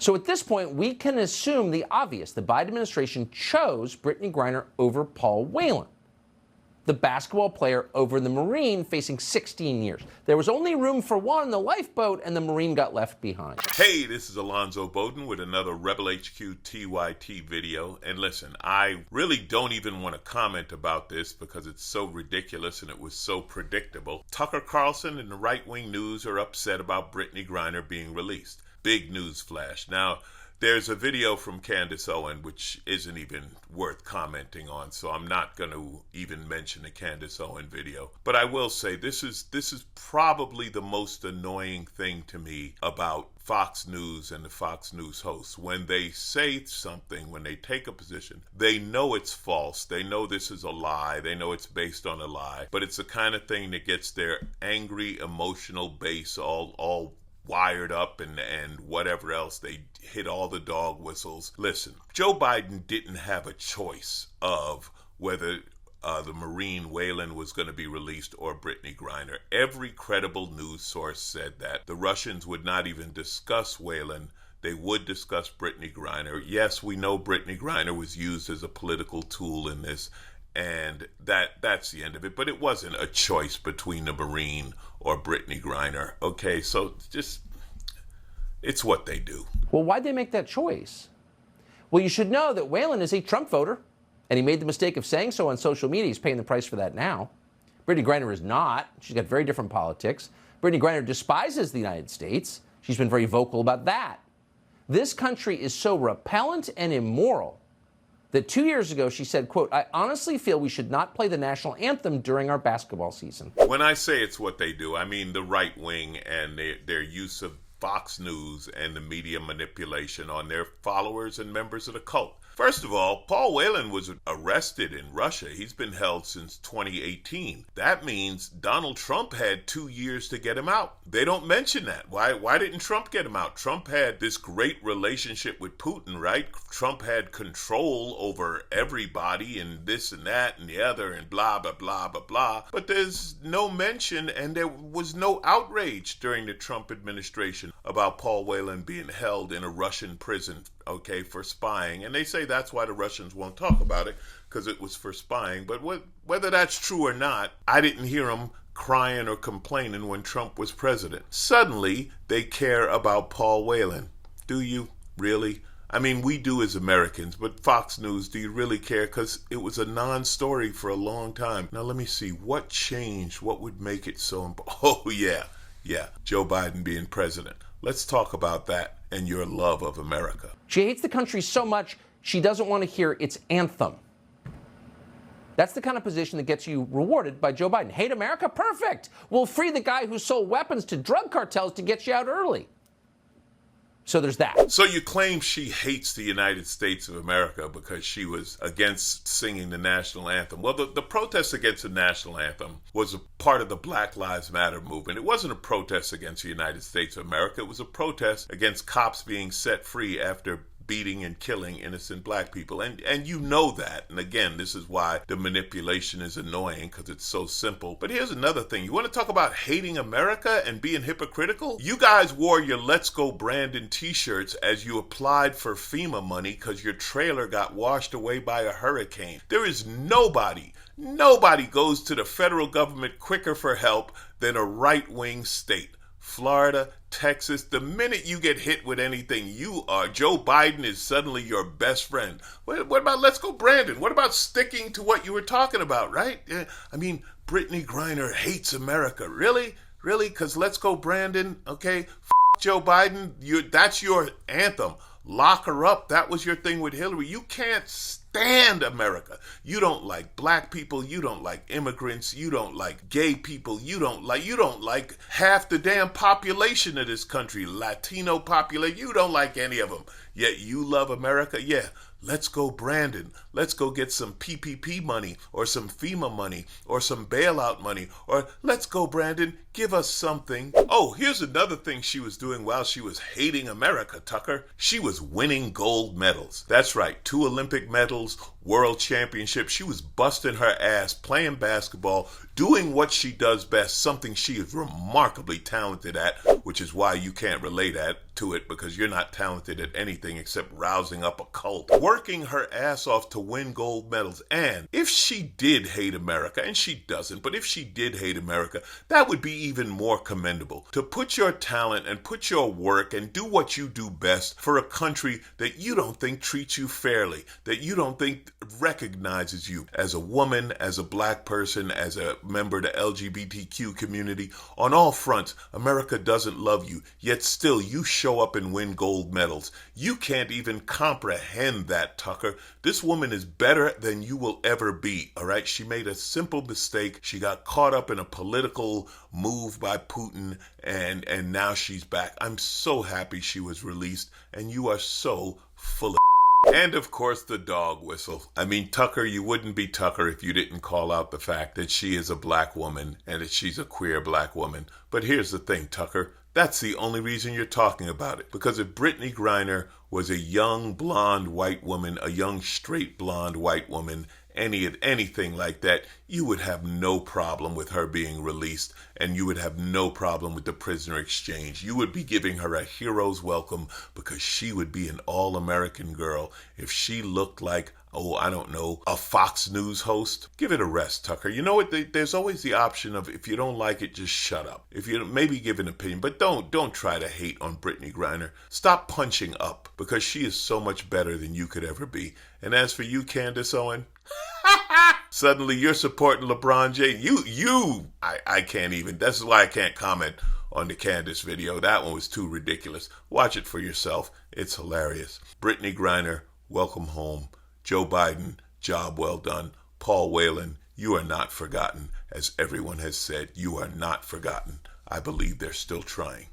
So at this point, we can assume the obvious. The Biden administration chose Brittney Griner over Paul Whelan, the basketball player over the Marine, facing 16 years. There was only room for one in the lifeboat, and the Marine got left behind. Hey, this is Alonzo Bodden with another Rebel HQ TYT video. And listen, I really don't even want to comment about this because it's so ridiculous and it was so predictable. Tucker Carlson and the right-wing news are upset about Brittney Griner being released. Big news flash. Now, there's a video from Candace Owen which isn't even worth commenting on, so I'm not going to even mention the Candace Owen video. But I will say this is probably the most annoying thing to me about Fox News and the Fox News hosts. When they say something, when they take a position, they know it's false. They know this is a lie. They know it's based on a lie. But it's the kind of thing that gets their angry, emotional base all wired up and whatever else. They hit all the dog whistles. Listen, Joe Biden didn't have a choice of whether the Marine Whelan was going to be released or Brittney Griner. Every credible news source said that. The Russians would not even discuss Whelan. They would discuss Brittney Griner. Yes, we know Brittney Griner was used as a political tool in this, and that's the end of it. But it wasn't a choice between the Marine or Brittney Griner. Okay, so just, it's what they do. Well, why'd they make that choice? Well, you should know that Whelan is a Trump voter, and he made the mistake of saying so on social media. He's paying the price for that now. Brittney Griner is not. She's got very different politics. Brittney Griner despises the United States. She's been very vocal about that. This country is so repellent and immoral that 2 years ago she said, quote, "I honestly feel we should not play the national anthem during our basketball season." When I say it's what they do, I mean the right wing and their use of Fox News and the media manipulation on their followers and members of the cult. First of all, Paul Whelan was arrested in Russia. He's been held since 2018. That means Donald Trump had 2 years to get him out. They don't mention that. Why didn't Trump get him out? Trump had this great relationship with Putin, right? Trump had control over everybody and this and that and the other and blah, blah, blah, blah, blah. But there's no mention and there was no outrage during the Trump administration about Paul Whelan being held in a Russian prison, okay, for spying. And they say that's why the Russians won't talk about it, because it was for spying. But whether that's true or not, I didn't hear them crying or complaining when Trump was president. Suddenly, they care about Paul Whelan. Do you? Really? I mean, we do as Americans, but Fox News, do you really care? Because it was a non-story for a long time. Now, let me see. What changed? What would make it so important? Oh, yeah, Joe Biden being president. Let's talk about that and your love of America. She hates the country so much, she doesn't want to hear its anthem. That's the kind of position that gets you rewarded by Joe Biden. Hate America? Perfect. We'll free the guy who sold weapons to drug cartels to get you out early. So there's that. So you claim she hates the United States of America because she was against singing the national anthem. Well, the protest against the national anthem was a part of the Black Lives Matter movement. It wasn't a protest against the United States of America. It was a protest against cops being set free after beating and killing innocent black people. And you know that. And again, this is why the manipulation is annoying, because it's so simple. But here's another thing. You want to talk about hating America and being hypocritical? You guys wore your Let's Go Brandon t-shirts as you applied for FEMA money because your trailer got washed away by a hurricane. There is nobody goes to the federal government quicker for help than a right-wing state. Florida, Texas, the minute you get hit with anything, Joe Biden is suddenly your best friend. What about Let's Go Brandon? What about sticking to what you were talking about, right? I mean, Brittney Griner hates America. Really? Because Let's Go Brandon, okay? Joe Biden, that's your anthem. Lock her up. That was your thing with Hillary. You can't stand America. You don't like black people. You don't like immigrants. You don't like gay people. You don't like half the damn population of this country, Latino population. You don't like any of them. Yet you love America. Yeah. Let's go, Brandon. Let's go get some PPP money or some FEMA money or some bailout money. Or let's go, Brandon, give us something. Oh, here's another thing she was doing while she was hating America, Tucker. She was winning gold medals. That's right, 2 Olympic medals, world championship. She was busting her ass, playing basketball, doing what she does best, something she is remarkably talented at, which is why you can't relate to it, because you're not talented at anything except rousing up a cult. Working her ass off to win gold medals. And if she did hate America, and she doesn't, but if she did hate America, that would be even more commendable. To put your talent and put your work and do what you do best for a country that you don't think treats you fairly, that you don't think recognizes you as a woman, as a black person, as a member of the LGBTQ community. On all fronts, America doesn't love you, yet still you show up and win gold medals. You can't even comprehend that, Tucker. This woman is better than you will ever be, all right? She made a simple mistake. She got caught up in a political move by Putin, and now she's back. I'm so happy she was released, and you are so full of and of course the dog whistle. I mean, Tucker, you wouldn't be Tucker if you didn't call out the fact that she is a black woman and that she's a queer black woman. But here's the thing, Tucker. That's the only reason you're talking about it. Because if Brittney Griner was a young blonde white woman, a young straight blonde white woman, anything like that, you would have no problem with her being released, and you would have no problem with the prisoner exchange. You would be giving her a hero's welcome, because she would be an all-American girl if she looked like, I don't know, a Fox News host. Give it a rest, Tucker. You know what? There's always the option of, if you don't like it, just shut up. If you maybe give an opinion, but don't try to hate on Brittney Griner. Stop punching up, because she is so much better than you could ever be. And as for you, Candace Owen, suddenly you're supporting LeBron James. I can't even. That's why I can't comment on the Candace video. That one was too ridiculous. Watch it for yourself. It's hilarious. Brittney Griner, welcome home. Joe Biden, job well done. Paul Whelan, you are not forgotten. As everyone has said, you are not forgotten. I believe they're still trying.